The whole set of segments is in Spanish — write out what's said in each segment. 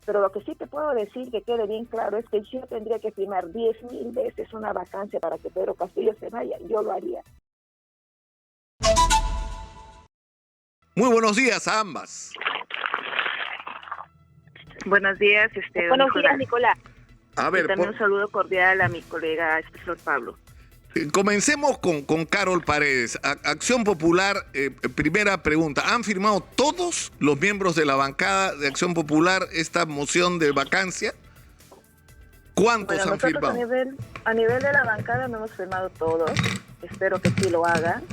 Pero lo que sí te puedo decir, que quede bien claro, es que yo tendría que firmar 10.000 veces una vacancia para que Pedro Castillo se vaya. Yo lo haría. Muy buenos días a ambas. Buenos días, Buenos días, Nicolás. A ver, y también un saludo cordial a mi colega profesor Pablo. Comencemos con Carol Paredes. Acción Popular, primera pregunta. ¿Han firmado todos los miembros de la bancada de Acción Popular esta moción de vacancia? ¿Cuántos han firmado? A nivel de la bancada no hemos firmado todos. Espero que sí lo hagan.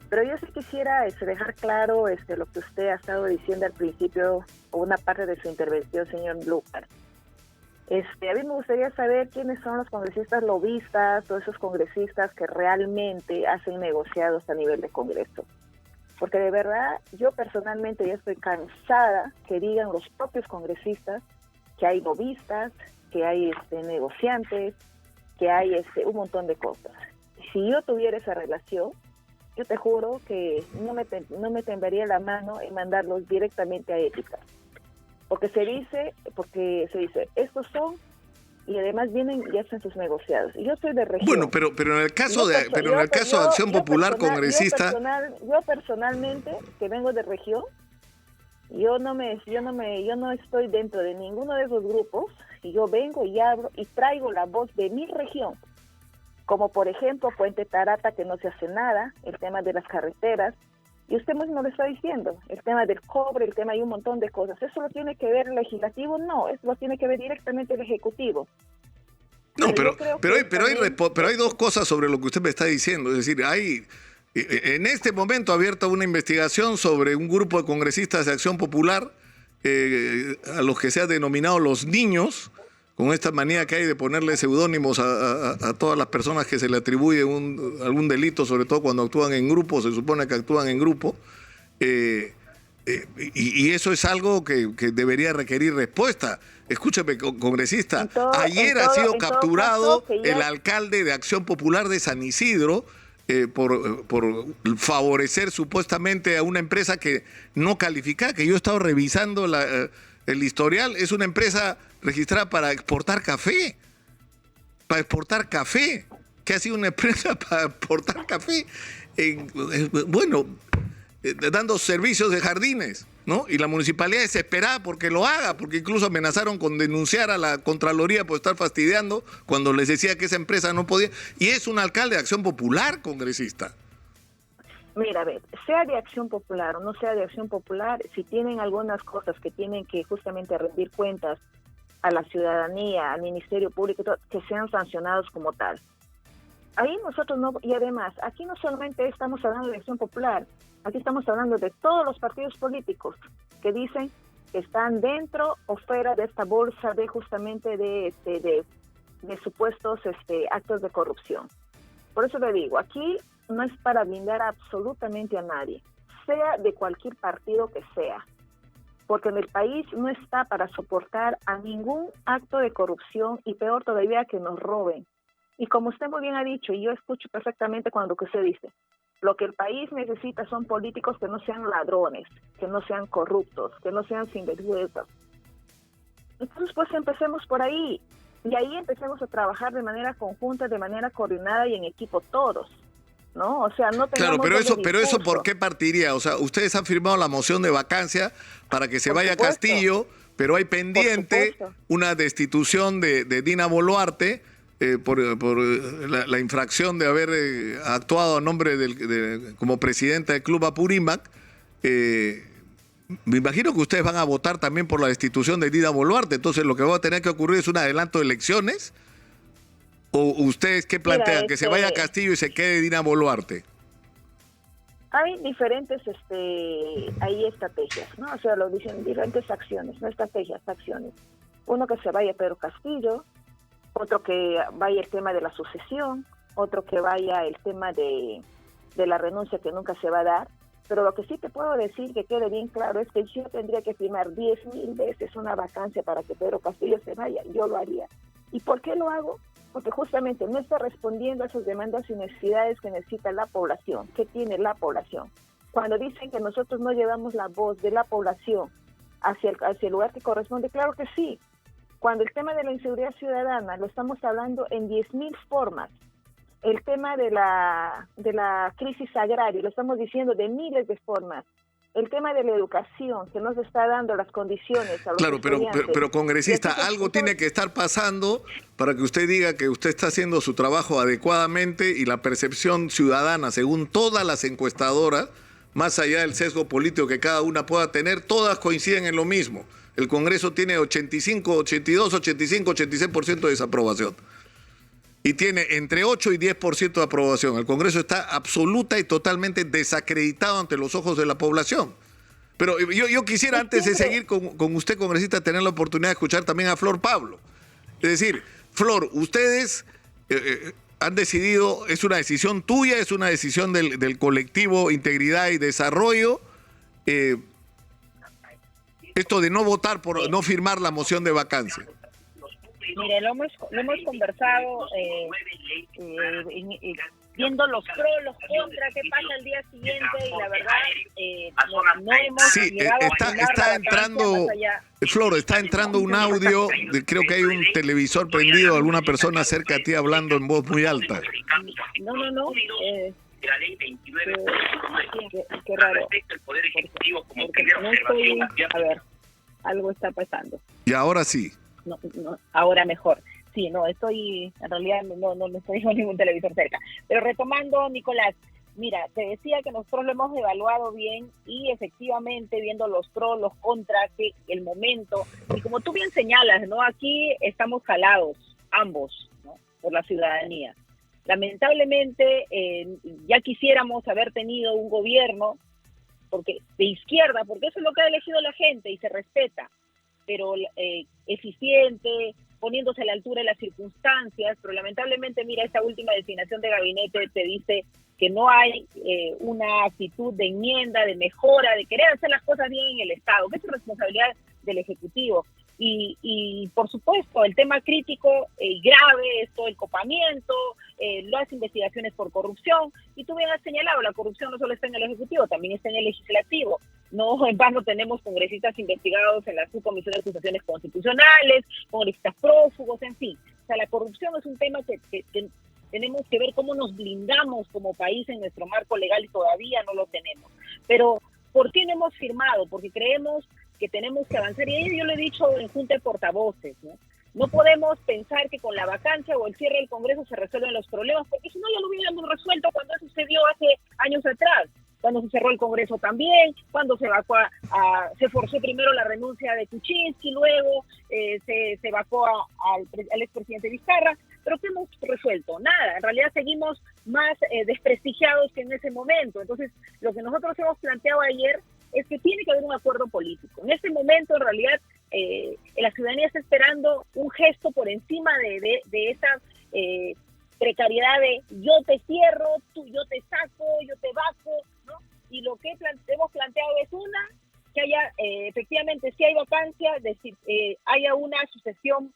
Pero yo sí quisiera dejar claro lo que usted ha estado diciendo al principio, o una parte de su intervención, señor Lucar. A mí me gustaría saber quiénes son los congresistas lobistas, todos esos congresistas que realmente hacen negociados a nivel de Congreso. Porque de verdad, yo personalmente ya estoy cansada que digan los propios congresistas que hay lobistas, que hay negociantes, que hay un montón de cosas. Si yo tuviera esa relación, yo te juro que no me temblaría la mano en mandarlos directamente a ética. Porque se dice, estos son, y además vienen y hacen sus negociados. Y yo soy de región. Bueno, pero en el caso de Acción Popular Congresista, yo personalmente, que vengo de región, yo no estoy dentro de ninguno de esos grupos, y yo vengo y hablo y traigo la voz de mi región. Como por ejemplo Puente Tarata, que no se hace nada, el tema de las carreteras, y usted mismo lo está diciendo, el tema del cobre, el tema de un montón de cosas. ¿Eso lo tiene que ver el legislativo? No, eso lo tiene que ver directamente el ejecutivo. No, pero hay dos cosas sobre lo que usted me está diciendo. Es decir, hay en este momento abierta una investigación sobre un grupo de congresistas de Acción Popular, a los que se ha denominado los niños, con esta manía que hay de ponerle seudónimos a todas las personas que se le atribuye algún delito, sobre todo cuando actúan en grupo, se supone que actúan en grupo, y eso es algo que debería requerir respuesta. Escúcheme, congresista, ayer ha sido capturado el alcalde de Acción Popular de San Isidro por favorecer supuestamente a una empresa que no califica, que yo he estado revisando el historial. Es una empresa registrada para exportar café. ¿Qué ha sido una empresa para exportar café? Dando servicios de jardines, ¿no? Y la municipalidad desesperada porque lo haga, porque incluso amenazaron con denunciar a la Contraloría por estar fastidiando cuando les decía que esa empresa no podía. Y es un alcalde de Acción Popular, congresista. Mira, a ver, sea de Acción Popular o no sea de Acción Popular, si tienen algunas cosas que tienen que justamente rendir cuentas a la ciudadanía, al Ministerio Público, que sean sancionados como tal. Ahí nosotros no, y además, aquí no solamente estamos hablando de Acción Popular, aquí estamos hablando de todos los partidos políticos que dicen que están dentro o fuera de esta bolsa de justamente de supuestos actos de corrupción. Por eso le digo, aquí no es para blindar absolutamente a nadie, sea de cualquier partido que sea, porque en el país no está para soportar a ningún acto de corrupción y peor todavía que nos roben. Y como usted muy bien ha dicho, y yo escucho perfectamente cuando lo que usted dice, lo que el país necesita son políticos que no sean ladrones, que no sean corruptos, que no sean sinvergüenzas. Entonces, pues empecemos por ahí, y ahí empecemos a trabajar de manera conjunta, de manera coordinada y en equipo todos, ¿no? O sea, no tengamos... Claro, pero eso ¿por qué partiría? O sea, ustedes han firmado la moción de vacancia para que se vaya a Castillo, pero hay pendiente una destitución de Dina Boluarte, por la infracción de haber actuado a nombre como presidenta del Club Apurímac. Me imagino que ustedes van a votar también por la destitución de Dina Boluarte. Entonces lo que va a tener que ocurrir es un adelanto de elecciones. ¿O ustedes qué plantean? ¿Que se vaya a Castillo y se quede Dina Boluarte? Hay diferentes estrategias, ¿no? O sea, lo dicen diferentes acciones, no estrategias, acciones. Uno, que se vaya Pedro Castillo, otro que vaya el tema de la sucesión, otro que vaya el tema de la renuncia que nunca se va a dar. Pero lo que sí te puedo decir, que quede bien claro, es que yo tendría que firmar 10.000 veces una vacancia para que Pedro Castillo se vaya. Yo lo haría. ¿Y por qué lo hago? Porque justamente no está respondiendo a esas demandas y necesidades que necesita la población. ¿Qué tiene la población? Cuando dicen que nosotros no llevamos la voz de la población hacia el lugar que corresponde? Claro que sí. Cuando el tema de la inseguridad ciudadana lo estamos hablando en 10.000 formas. El tema de la crisis agraria lo estamos diciendo de miles de formas. El tema de la educación, que nos está dando las condiciones a los estudiantes. Pero congresista, algo tiene que estar pasando para que usted diga que usted está haciendo su trabajo adecuadamente y la percepción ciudadana, según todas las encuestadoras, más allá del sesgo político que cada una pueda tener, todas coinciden en lo mismo. El Congreso tiene 85, 82, 85, 86% de desaprobación. Y tiene entre 8 y 10% de aprobación. El Congreso está absoluta y totalmente desacreditado ante los ojos de la población. Pero yo quisiera, antes de seguir con usted, congresista, tener la oportunidad de escuchar también a Flor Pablo. Es decir, Flor, ustedes han decidido, es una decisión tuya, es una decisión del colectivo Integridad y Desarrollo, esto de no votar, no firmar la moción de vacancia. Mire, lo hemos conversado, viendo los pros, los contras, qué pasa el día siguiente, y la verdad no hemos llegado a está entrando, Flor, está entrando un audio, creo que hay un televisor prendido, alguna persona cerca a ti hablando en voz muy alta. No. La ley 29 qué raro. Porque no estoy, a ver, algo está pasando. Y ahora sí. No, ahora mejor. Sí, no, en realidad no estoy con ningún televisor cerca. Pero retomando, Nicolás, mira, te decía que nosotros lo hemos evaluado bien y efectivamente viendo los pros, los contras, que el momento, y como tú bien señalas, ¿no? Aquí estamos jalados, ambos, ¿no? Por la ciudadanía. Lamentablemente, ya quisiéramos haber tenido un gobierno de izquierda, porque eso es lo que ha elegido la gente y se respeta, pero eficiente, poniéndose a la altura de las circunstancias, pero lamentablemente, mira, esta última designación de gabinete te dice que no hay una actitud de enmienda, de mejora, de querer hacer las cosas bien en el Estado, que es responsabilidad del Ejecutivo. Y por supuesto, el tema crítico grave es todo el copamiento, las investigaciones por corrupción, y tú bien has señalado, la corrupción no solo está en el Ejecutivo, también está en el Legislativo. No en vano tenemos congresistas investigados en la Subcomisión de Acusaciones Constitucionales, congresistas prófugos, en fin. O sea, la corrupción es un tema que tenemos que ver cómo nos blindamos como país en nuestro marco legal y todavía no lo tenemos. Pero, ¿por qué no hemos firmado? Porque creemos que tenemos que avanzar, y yo lo he dicho en junta de portavoces, ¿no? No podemos pensar que con la vacancia o el cierre del Congreso se resuelven los problemas, porque si no ya lo hubiéramos resuelto cuando eso sucedió hace años atrás, cuando se cerró el Congreso también, cuando se se forzó primero la renuncia de Kuczynski, luego se vacó al expresidente Vizcarra, pero ¿qué hemos resuelto? Nada, en realidad seguimos más desprestigiados que en ese momento. Entonces, lo que nosotros hemos planteado ayer es que tiene que haber un acuerdo político. En este momento, en realidad, la ciudadanía está esperando un gesto por encima de esa precariedad de yo te cierro, yo te saco, yo te vaco, ¿no? Y lo que hemos planteado es que haya, efectivamente, si hay vacancia, haya una sucesión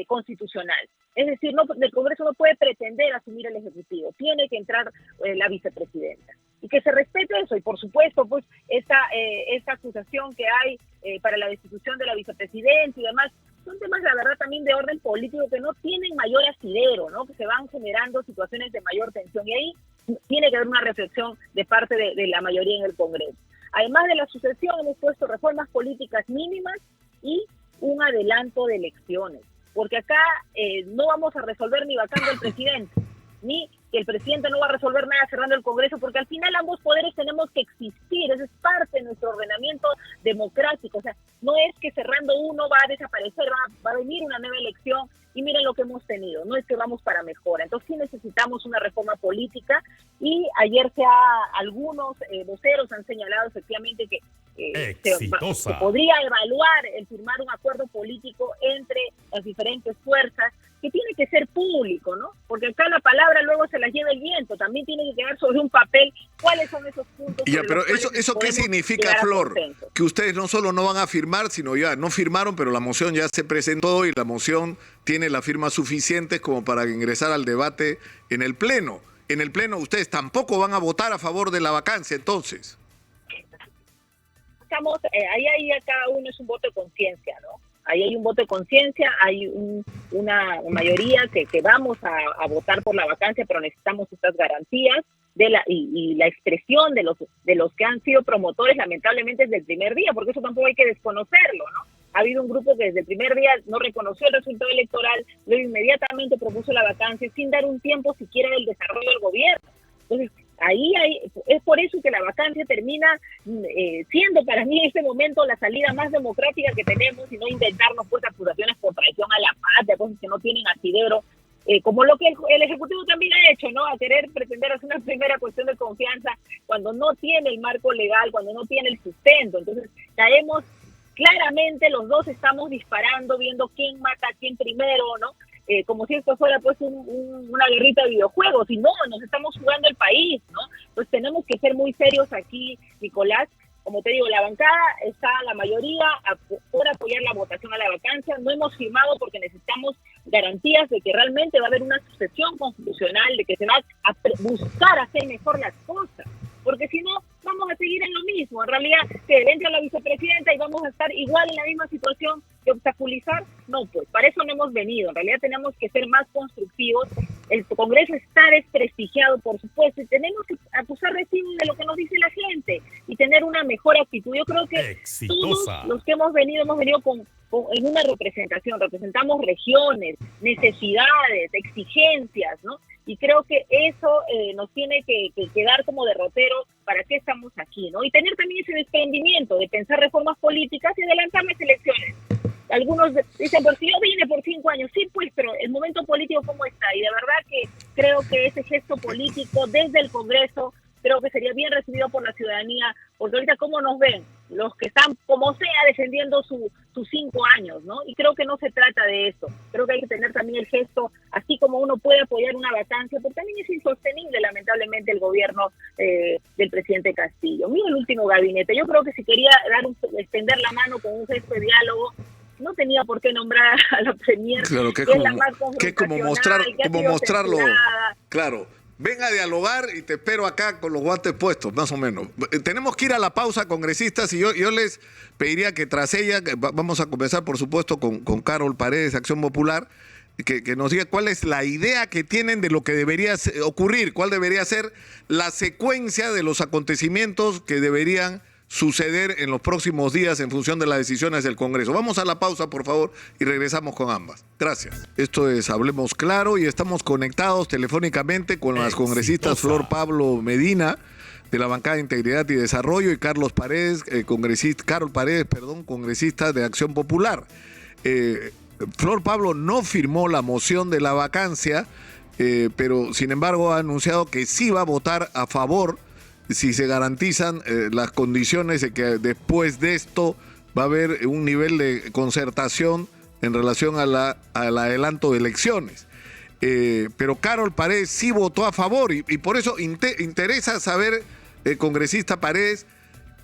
constitucional. Es decir, el Congreso no puede pretender asumir el Ejecutivo, tiene que entrar la vicepresidenta. Y que se respete eso, y por supuesto, pues, esta acusación que hay para la destitución de la vicepresidenta y demás, son temas, la verdad, también de orden político que no tienen mayor asidero, ¿no? Que se van generando situaciones de mayor tensión, y ahí tiene que haber una reflexión de parte de la mayoría en el Congreso. Además de la sucesión, hemos puesto reformas políticas mínimas y un adelanto de elecciones, porque acá no vamos a resolver ni vacando al presidente, ni que el presidente no va a resolver nada cerrando el Congreso, porque al final ambos poderes tenemos que existir, eso es parte de nuestro ordenamiento democrático. O sea, no es que cerrando uno va a desaparecer, va a venir una nueva elección, y miren lo que hemos tenido, no es que vamos para mejora. Entonces sí necesitamos una reforma política, y ayer algunos voceros han señalado efectivamente que se podría evaluar el firmar un acuerdo político entre las diferentes fuerzas, que tiene que ser público, ¿no? Porque acá la palabra luego se la lleva el viento, también tiene que quedar sobre un papel cuáles son esos puntos. Ya, pero eso ¿qué significa, Flor? Que ustedes no solo no van a firmar, sino ya no firmaron, pero la moción ya se presentó y la moción tiene las firmas suficientes como para ingresar al debate en el Pleno. En el Pleno ustedes tampoco van a votar a favor de la vacancia, entonces. estamos, ahí a cada uno es un voto de conciencia, ¿no? Ahí hay un voto de conciencia, hay una mayoría que vamos a votar por la vacancia, pero necesitamos estas garantías y la expresión de los que han sido promotores, lamentablemente, desde el primer día, porque eso tampoco hay que desconocerlo, ¿no? Ha habido un grupo que desde el primer día no reconoció el resultado electoral, luego inmediatamente propuso la vacancia sin dar un tiempo siquiera del desarrollo del gobierno. Entonces, es por eso que la vacancia termina siendo para mí en este momento la salida más democrática que tenemos, y no inventarnos pues acusaciones por traición a la patria, cosas que no tienen asidero, como lo que el Ejecutivo también ha hecho, ¿no? A querer pretender hacer una primera cuestión de confianza cuando no tiene el marco legal, cuando no tiene el sustento. Entonces caemos claramente, los dos estamos disparando, viendo quién mata a quién primero, ¿no? Como si esto fuera pues una guerrita de videojuegos, y no, nos estamos jugando el país, ¿no? Pues tenemos que ser muy serios aquí, Nicolás. Como te digo, la bancada está la mayoría por apoyar la votación a la vacancia. No hemos firmado porque necesitamos garantías de que realmente va a haber una sucesión constitucional, de que se va a buscar hacer mejor las cosas. Porque si no, vamos a seguir en lo mismo. En realidad, que entra la vicepresidenta y vamos a estar igual en la misma situación, de obstaculizar. No, pues para eso no hemos venido. En realidad tenemos que ser más constructivos. El Congreso está desprestigiado, por supuesto, y tenemos que acusar recibo de lo que nos dice la gente y tener una mejor actitud. Yo creo que todos los que hemos venido en una representación. Representamos regiones, necesidades, exigencias, ¿no? Y creo que eso nos tiene que quedar como derrotero para qué estamos aquí, ¿no? Y tener también ese desprendimiento de pensar reformas políticas y adelantar las elecciones. Algunos dicen, pero si yo vine por 5 años, sí, pues, pero el momento político, ¿cómo está? Y de verdad que creo que ese gesto político desde el Congreso, creo que sería bien recibido por la ciudadanía, porque ahorita cómo nos ven, los que están, como sea, defendiendo sus 5 años, ¿no? Y creo que no se trata de eso. Creo que hay que tener también el gesto, así como uno puede apoyar una vacancia, porque también es insostenible, lamentablemente, el gobierno del presidente Castillo. Mira el último gabinete. Yo creo que si quería extender la mano con un gesto de diálogo, no tenía por qué nombrar a la premier, claro, que es como mostrarlo, claro. Venga a dialogar y te espero acá con los guantes puestos, más o menos. Tenemos que ir a la pausa, congresistas, y yo les pediría que tras ella, vamos a comenzar por supuesto con Carol Paredes, Acción Popular, que nos diga cuál es la idea que tienen de lo que debería ocurrir, cuál debería ser la secuencia de los acontecimientos que deberían suceder en los próximos días en función de las decisiones del Congreso. Vamos a la pausa, por favor, y regresamos con ambas. Gracias. Esto es Hablemos Claro y estamos conectados telefónicamente con las congresistas Flor Pablo Medina, de la bancada de Integridad y Desarrollo, y Carol Paredes, congresista de Acción Popular. Flor Pablo no firmó la moción de la vacancia, pero sin embargo ha anunciado que sí va a votar a favor si se garantizan las condiciones de que después de esto va a haber un nivel de concertación en relación al adelanto de elecciones. Pero Carol Paredes sí votó a favor y por eso interesa saber, congresista Paredes,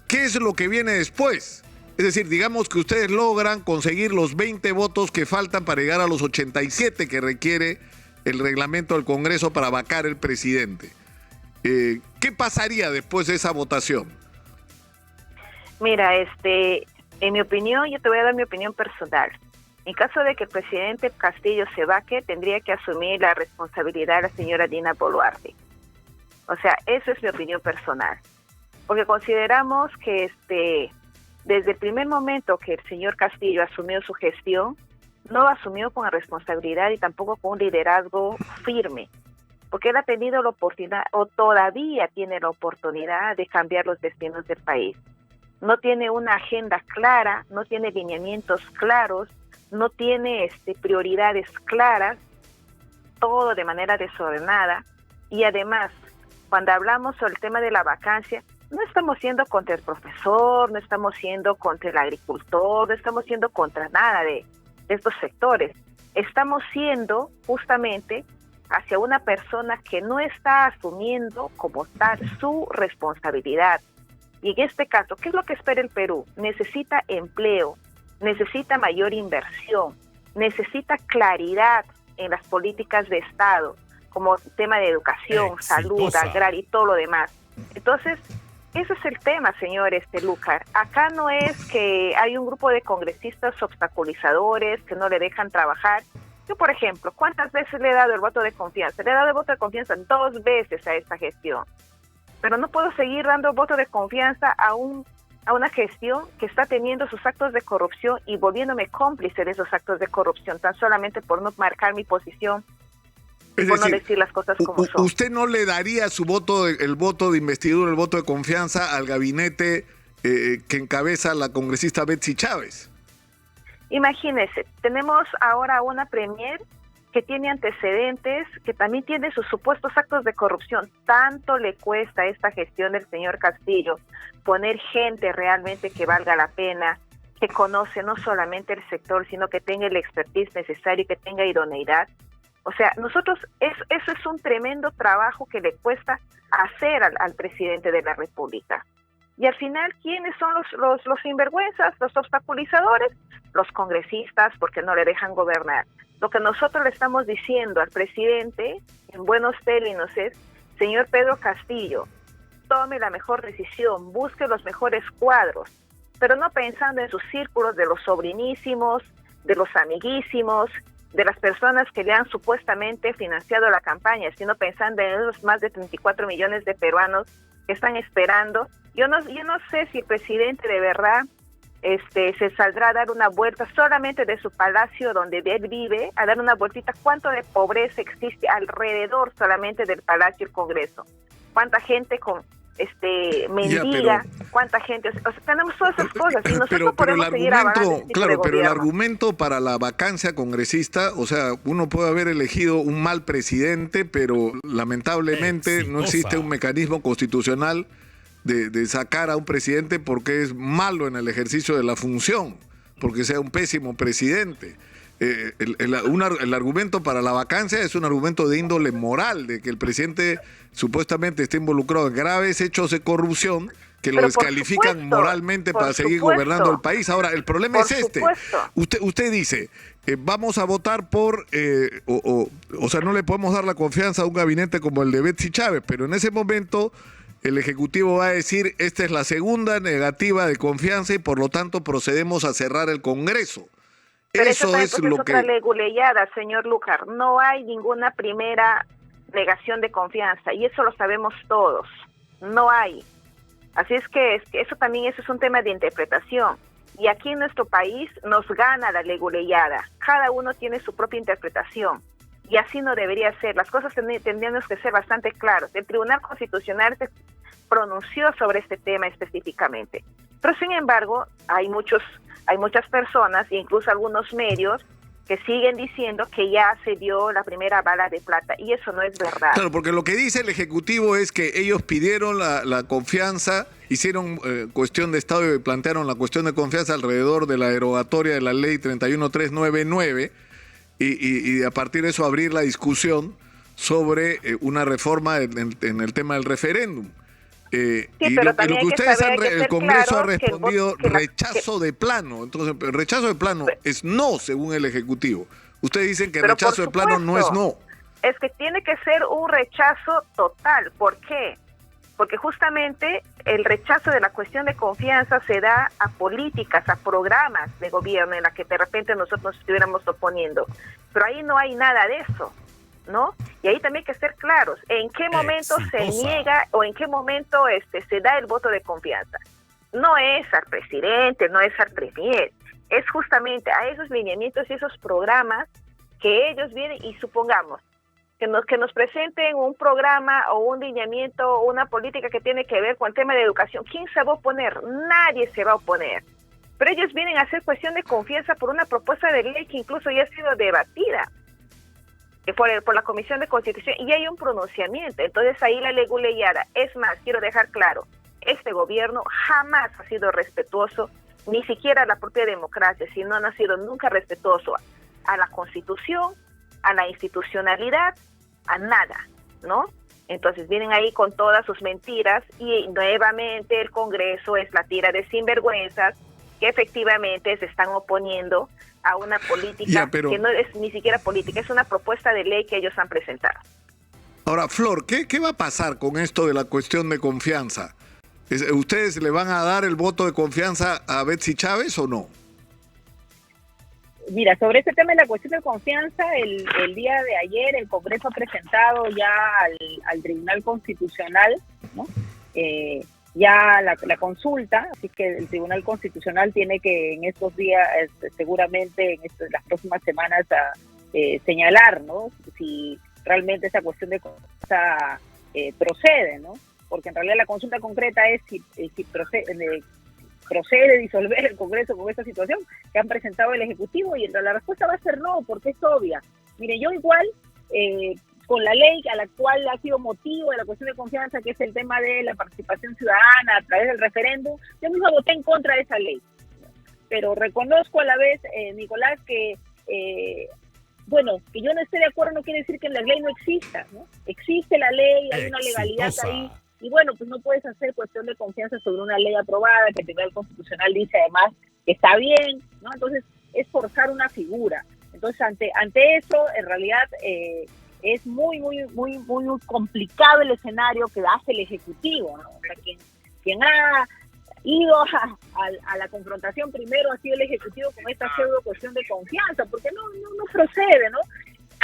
qué es lo que viene después. Es decir, digamos que ustedes logran conseguir los 20 votos que faltan para llegar a los 87 que requiere el reglamento del Congreso para vacar el presidente. ¿Qué pasaría después de esa votación? Mira, en mi opinión, yo te voy a dar mi opinión personal. En caso de que el presidente Castillo se vaque, tendría que asumir la responsabilidad la señora Dina Boluarte. O sea, esa es mi opinión personal. Porque consideramos que desde el primer momento que el señor Castillo asumió su gestión, no asumió con responsabilidad y tampoco con un liderazgo firme. Porque él ha tenido la oportunidad, o todavía tiene la oportunidad de cambiar los destinos del país. No tiene una agenda clara, no tiene lineamientos claros, no tiene prioridades claras, todo de manera desordenada. Y además, cuando hablamos sobre el tema de la vacancia, no estamos siendo contra el profesor, no estamos siendo contra el agricultor, no estamos siendo contra nada de estos sectores. Estamos siendo justamente hacia una persona que no está asumiendo como tal su responsabilidad. Y en este caso, ¿qué es lo que espera el Perú? Necesita empleo, necesita mayor inversión, necesita claridad en las políticas de Estado, como tema de educación, salud, agraria y todo lo demás. Entonces, ese es el tema, señor Lucar. Acá no es que hay un grupo de congresistas obstaculizadores que no le dejan trabajar. Yo, por ejemplo, ¿cuántas veces le he dado el voto de confianza? Le he dado el voto de confianza 2 veces a esta gestión. Pero no puedo seguir dando voto de confianza a una gestión que está teniendo sus actos de corrupción y volviéndome cómplice de esos actos de corrupción, tan solamente por no marcar mi posición. Es por decir, no decir las cosas como son. ¿Usted no le daría su voto, el voto de investidura, el voto de confianza al gabinete que encabeza la congresista Betsy Chávez? Imagínese, tenemos ahora una premier que tiene antecedentes, que también tiene sus supuestos actos de corrupción. Tanto le cuesta a esta gestión del señor Castillo poner gente realmente que valga la pena, que conoce no solamente el sector, sino que tenga el expertise necesario y que tenga idoneidad. O sea, nosotros, eso es un tremendo trabajo que le cuesta hacer al presidente de la República. Y al final, ¿quiénes son los sinvergüenzas, los obstaculizadores? Los congresistas, porque no le dejan gobernar. Lo que nosotros le estamos diciendo al presidente, en buenos términos, es, señor Pedro Castillo, tome la mejor decisión, busque los mejores cuadros, pero no pensando en sus círculos de los sobrinísimos, de los amiguísimos, de las personas que le han supuestamente financiado la campaña, sino pensando en los más de 34 millones de peruanos que están esperando. Yo no sé si el presidente de verdad se saldrá a dar una vuelta solamente de su palacio donde él vive, a dar una vueltita. ¿Cuánto de pobreza existe alrededor solamente del Palacio del Congreso? ¿Cuánta gente con mendiga? ¿Cuánta gente? O sea, tenemos todas esas cosas y nosotros no podemos seguir avanzando. Claro, pero el argumento para la vacancia congresista, o sea, uno puede haber elegido un mal presidente, pero lamentablemente no existe un mecanismo constitucional de sacar a un presidente porque es malo en el ejercicio de la función, porque sea un pésimo presidente. El argumento para la vacancia es un argumento de índole moral, de que el presidente supuestamente está involucrado en graves hechos de corrupción que lo descalifican moralmente para seguir gobernando el país. Ahora, el problema es este. Usted dice, vamos a votar por, o sea, no le podemos dar la confianza a un gabinete como el de Betsy Chávez, pero en ese momento el Ejecutivo va a decir, esta es la segunda negativa de confianza y por lo tanto procedemos a cerrar el Congreso. Pero eso es otra leguleyada, señor Lucar. No hay ninguna primera negación de confianza y eso lo sabemos todos. No hay. Así es que eso también es un tema de interpretación. Y aquí en nuestro país nos gana la leguleyada. Cada uno tiene su propia interpretación. Y así no debería ser. Las cosas tendrían que ser bastante claras. El Tribunal Constitucional se pronunció sobre este tema específicamente. Pero sin embargo, hay muchas personas, incluso algunos medios, que siguen diciendo que ya se dio la primera bala de plata, y eso no es verdad. Claro, porque lo que dice el Ejecutivo es que ellos pidieron la confianza, hicieron cuestión de Estado y plantearon la cuestión de confianza alrededor de la derogatoria de la ley 31399, y a partir de eso abrir la discusión sobre una reforma en el tema del referéndum. Y lo que ustedes el Congreso ha respondido rechazo de plano. Entonces, el rechazo de plano es no, según el Ejecutivo. Ustedes dicen que el rechazo de plano no es no. Es que tiene que ser un rechazo total. ¿Por qué? Porque justamente el rechazo de la cuestión de confianza se da a políticas, a programas de gobierno en la que de repente nosotros nos estuviéramos oponiendo. Pero ahí no hay nada de eso, ¿no? Y ahí también hay que ser claros, en qué momento se niega o en qué momento se da el voto de confianza. No es al presidente, no es al premier, es justamente a esos lineamientos y esos programas que ellos vienen y supongamos que nos presenten un programa o un lineamiento o una política que tiene que ver con el tema de educación. ¿Quién se va a oponer? Nadie se va a oponer. Pero ellos vienen a hacer cuestión de confianza por una propuesta de ley que incluso ya ha sido debatida por la Comisión de Constitución y hay un pronunciamiento. Entonces ahí la leguleyada. Es más, quiero dejar claro, este gobierno jamás ha sido respetuoso, ni siquiera a la propia democracia, sino no ha sido nunca respetuoso a la Constitución, a la institucionalidad, a nada, ¿no? Entonces vienen ahí con todas sus mentiras y nuevamente el Congreso es la tira de sinvergüenzas que efectivamente se están oponiendo a una política que no es ni siquiera política, es una propuesta de ley que ellos han presentado. Ahora, Flor, ¿qué va a pasar con esto de la cuestión de confianza? ¿Ustedes le van a dar el voto de confianza a Betsy Chávez o no? Mira, sobre este tema de la cuestión de confianza, el día de ayer el Congreso ha presentado ya al Tribunal Constitucional, ¿no? Ya la consulta, así que el Tribunal Constitucional tiene que en estos días, seguramente en las próximas semanas, señalar, ¿no? Si realmente esa cuestión de confianza procede, ¿no? Porque en realidad la consulta concreta es si procede disolver el Congreso con esta situación que han presentado el Ejecutivo, y la respuesta va a ser no, porque es obvia. Mire, yo igual, con la ley a la cual ha sido motivo de la cuestión de confianza, que es el tema de la participación ciudadana a través del referéndum, yo mismo voté en contra de esa ley. Pero reconozco a la vez, Nicolás, que que yo no esté de acuerdo no quiere decir que la ley no exista, ¿no? Existe la ley, hay una legalidad ahí. Y bueno, pues no puedes hacer cuestión de confianza sobre una ley aprobada, que el Tribunal Constitucional dice además que está bien, ¿no? Entonces, es forzar una figura. Entonces, ante eso, en realidad, es muy complicado el escenario que hace el Ejecutivo, ¿no? O sea, quien ha ido a la confrontación primero ha sido el Ejecutivo con esta pseudo cuestión de confianza, porque no procede, ¿no?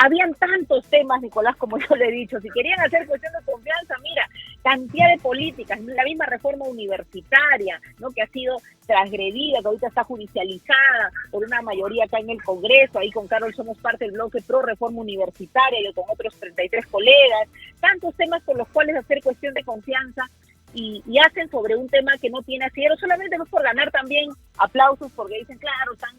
Habían tantos temas, Nicolás, como yo le he dicho. Si querían hacer cuestión de confianza, mira, cantidad de políticas, la misma reforma universitaria, ¿no? Que ha sido transgredida, que ahorita está judicializada por una mayoría acá en el Congreso. Ahí con Carol somos parte del bloque pro reforma universitaria, yo con otros 33 colegas. Tantos temas por los cuales hacer cuestión de confianza y hacen sobre un tema que no tiene asidero, solamente no por ganar también aplausos, porque dicen, claro, están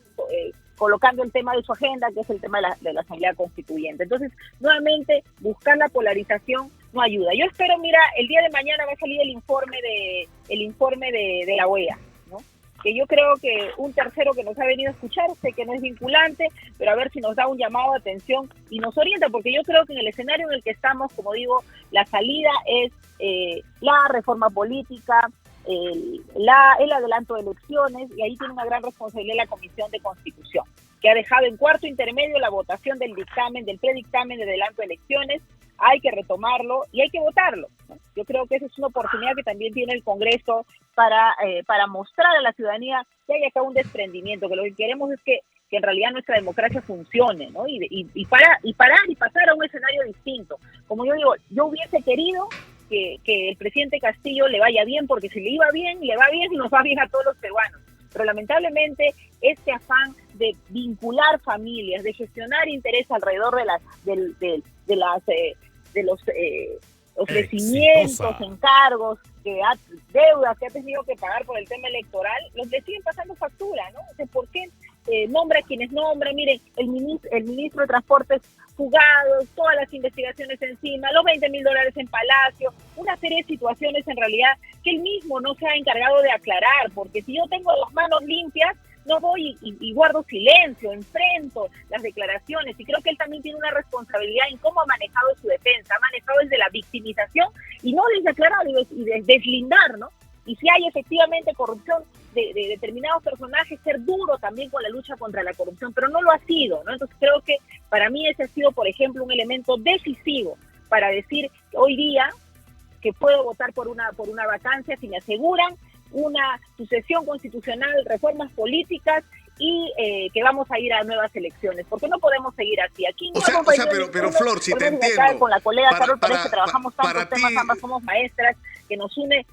colocando el tema de su agenda, que es el tema de la Asamblea Constituyente. Entonces, nuevamente, buscar la polarización no ayuda. Yo espero, mira, el día de mañana va a salir el informe de la OEA, ¿no? Que yo creo que un tercero que nos ha venido a escuchar, sé que no es vinculante, pero a ver si nos da un llamado de atención y nos orienta, porque yo creo que en el escenario en el que estamos, como digo, la salida es la reforma política, el adelanto de elecciones, y ahí tiene una gran responsabilidad la Comisión de Constitución, que ha dejado en cuarto intermedio la votación del predictamen de adelanto de elecciones. Hay que retomarlo y hay que votarlo, ¿no? Yo creo que esa es una oportunidad que también tiene el Congreso para mostrar a la ciudadanía que hay acá un desprendimiento, que lo que queremos es que en realidad nuestra democracia funcione, ¿no? Y pasar a un escenario distinto. Como yo digo, yo hubiese querido que el presidente Castillo le vaya bien, porque si le iba bien, le va bien y nos va bien a todos los peruanos. Pero lamentablemente este afán de vincular familias, de gestionar interés alrededor de los ofrecimientos, encargos, deudas que ha tenido que pagar por el tema electoral, le siguen pasando factura, ¿no? O sea, ¿por qué nombra a quienes nombra? Miren, el ministro de Transportes fugados, todas las investigaciones encima, los $20,000 en Palacio, una serie de situaciones en realidad que él mismo no se ha encargado de aclarar, porque si yo tengo las manos limpias, no voy y guardo silencio, enfrento las declaraciones, y creo que él también tiene una responsabilidad en cómo ha manejado su defensa, ha manejado desde la victimización y no desde aclarar y deslindar, ¿no? Y si hay efectivamente corrupción de determinados personajes, ser duro también con la lucha contra la corrupción, pero no lo ha sido, ¿no? Entonces creo que para mí ese ha sido, por ejemplo, un elemento decisivo para decir que hoy día que puedo votar por una vacancia si me aseguran una sucesión constitucional, reformas políticas y que vamos a ir a nuevas elecciones, porque no podemos seguir así. Aquí no pero Flor, si te entiendo, con la colega Carol Pérez, que trabajamos tantos temas, ambas somos maestras, que nos une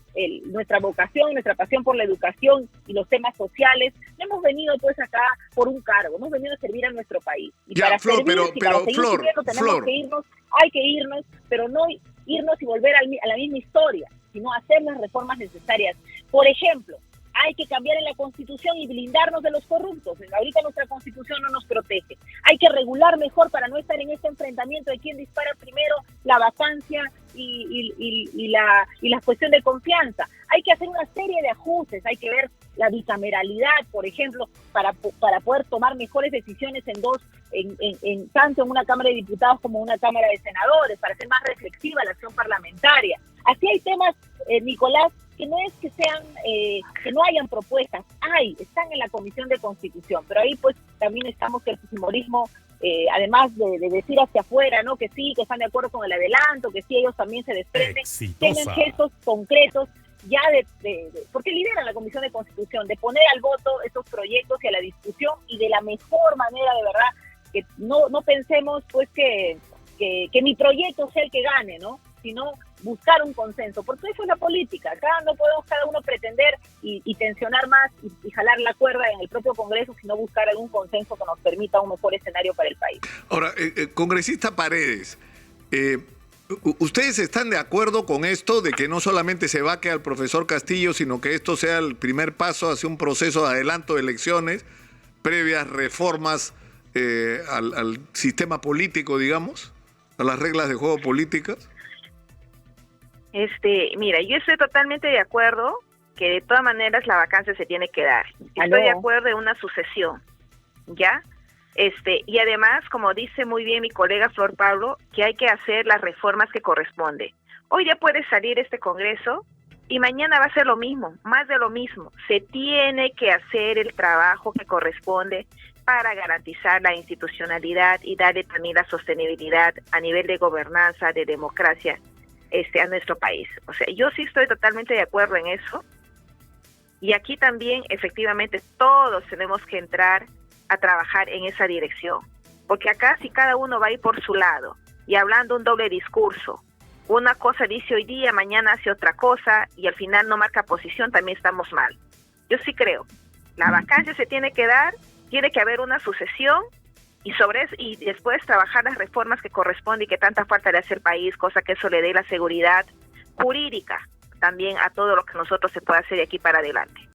nuestra vocación, nuestra pasión por la educación y los temas sociales. No hemos venido pues acá por un cargo, hemos venido a servir a nuestro país. Y ya, para Flor, servir, pero Flor, tenemos que irnos, hay que irnos, pero no irnos y volver a la misma historia, sino hacer las reformas necesarias. Por ejemplo, hay que cambiar en la Constitución y blindarnos de los corruptos. Ahorita nuestra Constitución no nos protege. Hay que regular mejor para no estar en este enfrentamiento de quién dispara primero, la vacancia y la cuestión de confianza. Hay que hacer una serie de ajustes. Hay que ver la bicameralidad, por ejemplo, para poder tomar mejores decisiones tanto en una Cámara de Diputados como en una Cámara de Senadores, para ser más reflexiva la acción parlamentaria. Así hay temas, Nicolás, que no es que sean, que no hayan propuestas, están en la Comisión de Constitución, pero ahí pues también estamos que el fujimorismo, además de decir hacia afuera, ¿no? Que sí, que están de acuerdo con el adelanto, que sí, ellos también se desprenden, tienen gestos concretos ya porque lideran la Comisión de Constitución, de poner al voto estos proyectos y a la discusión, y de la mejor manera, de verdad, que no pensemos pues que mi proyecto sea el que gane, ¿no? Sino buscar un consenso, porque eso es la política. Acá no podemos cada uno pretender y tensionar más y jalar la cuerda en el propio Congreso, sino buscar algún consenso que nos permita un mejor escenario para el país. Ahora, congresista Paredes, ¿ustedes están de acuerdo con esto de que no solamente se vaque al profesor Castillo, sino que esto sea el primer paso hacia un proceso de adelanto de elecciones, previas reformas al sistema político, digamos, a las reglas de juego políticas? Mira, yo estoy totalmente de acuerdo que de todas maneras la vacancia se tiene que dar. Estoy de acuerdo en una sucesión, ¿ya? Y además, como dice muy bien mi colega Flor Pablo, que hay que hacer las reformas que corresponden. Hoy ya puede salir este Congreso y mañana va a ser lo mismo, más de lo mismo. Se tiene que hacer el trabajo que corresponde para garantizar la institucionalidad y darle también la sostenibilidad a nivel de gobernanza, de democracia, a nuestro país. O sea, yo sí estoy totalmente de acuerdo en eso. Y aquí también, efectivamente, todos tenemos que entrar a trabajar en esa dirección. Porque acá si cada uno va a ir por su lado y hablando un doble discurso, una cosa dice hoy día, mañana hace otra cosa y al final no marca posición, también estamos mal. Yo sí creo, la vacancia se tiene que dar, tiene que haber una sucesión y sobre eso, y después trabajar las reformas que corresponden y que tanta falta le hace el país, cosa que eso le dé la seguridad jurídica también a todo lo que nosotros se pueda hacer de aquí para adelante.